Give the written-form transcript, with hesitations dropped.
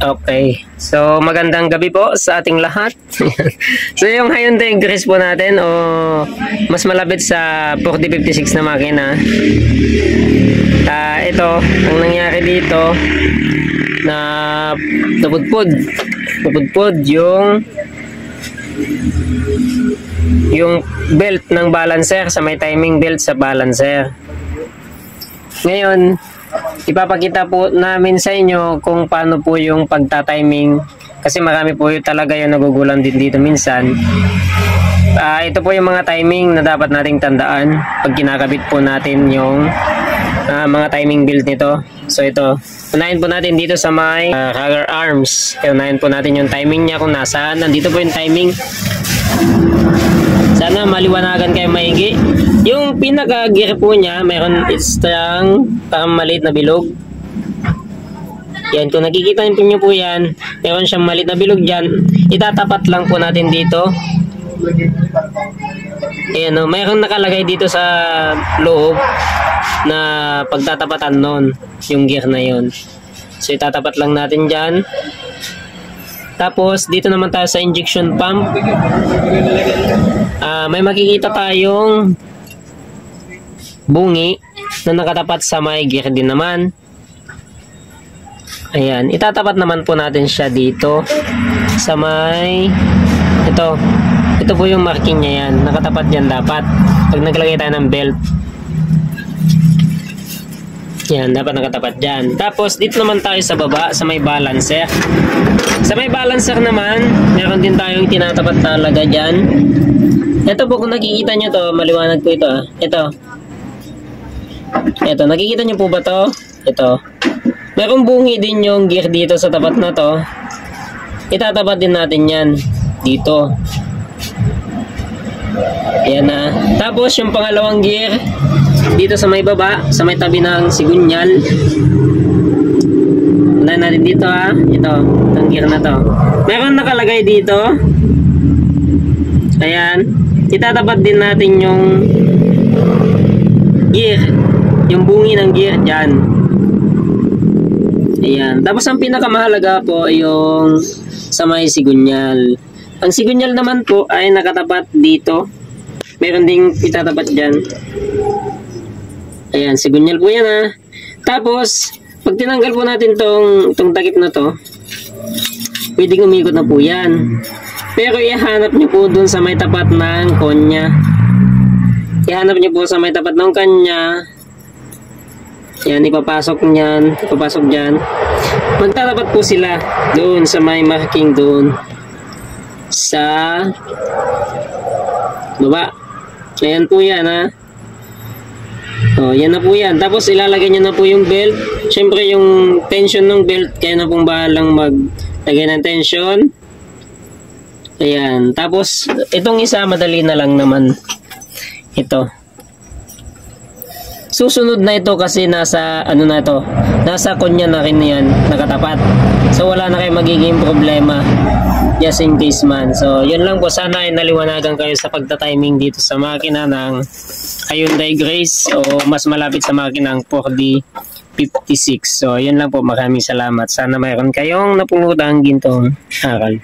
Okay. So, magandang gabi po sa ating lahat. So, yung Hyundai Grace po natin, mas malapit sa 4056 na makina. Ito, ang nangyari dito, na napudpud yung belt ng balancer sa may timing belt sa balancer. Ngayon, ipapakita po namin sa inyo kung paano po yung pagta-timing kasi marami po talaga yung nagugulan din dito minsan. Ito po yung mga timing na dapat nating tandaan pag kinakabit po natin yung mga timing belt nito. So ito, unahin po natin dito sa may rocker arms. Kaya unahin po natin yung timing niya kung nasaan. Nandito po yung timing. Sana maliwanagan kayo maigi. Yung pinaka-gear po niya, mayroon extrang maliit na bilog. Yan, kung nakikita nyo po yan, mayroon siyang maliit na bilog dyan. Itatapat lang po natin dito. Ayan, mayroon nakalagay dito sa loob na pagtatapatan nun, yung gear na yun. So, itatapat lang natin dyan. Tapos, dito naman tayo sa injection pump. May makikita tayong bungi na nakatapat sa may gear din naman. Ayan, itatapat naman po natin siya dito sa may ito po yung marking niya yan. Nakatapat yan dapat pag naglagay tayo ng belt. Yan, dapat nakatapat dyan. Tapos, dito naman tayo sa baba, sa may balancer. Sa may balancer naman, meron din tayong tinatapat talaga dyan. Ito po, kung nakikita nyo to, maliwanag po ito. Ito, nakikita nyo po ba to? Ito. Merong bungi din yung gear dito sa tapat na to. Itatapat din natin yan. Dito. Ayan na. Tapos, yung pangalawang gear, dito sa may baba, sa may tabi ng sigunyal. Unahin natin dito Ito, itong gear na to. Meron nakalagay dito. Ayan. Itatapat din natin yung gear. Yung bungi ng gear dyan. Ayan. Tapos ang pinakamahalaga po yung sa may sigunyal. Ang sigunyal naman po ay nakatapat dito. Meron ding itatapat dyan. Ayan, sigunyal po yan Tapos, pag tinanggal po natin tong takip na to, pwedeng umikot na po yan. Pero ihanap nyo po dun sa may tapat ng konya. Ihanap nyo po sa may tapat ng kanya. Yan, ipapasok nyan. Ipapasok dyan. Magtatapat po sila doon sa may marking doon. Sa baba. Ayan po yan yan na po yan. Tapos ilalagay nyo na po yung belt. Siyempre yung tension ng belt, kaya na pong bahalang maglagay ng tension. Ayan. Tapos itong isa, madali na lang naman. Ito. Susunod na ito kasi nasa na ito. Nasa konya na rin yan, nakatapat. So wala na kayo magiging problema. Just in case man. So yun lang po. Sana ay naliwanagan kayo sa pagta-timing dito sa makina ng Hyundai Grace o mas malapit sa makina ng 4056. So yun lang po. Maraming salamat. Sana mayroon kayong napulutang gintong aral.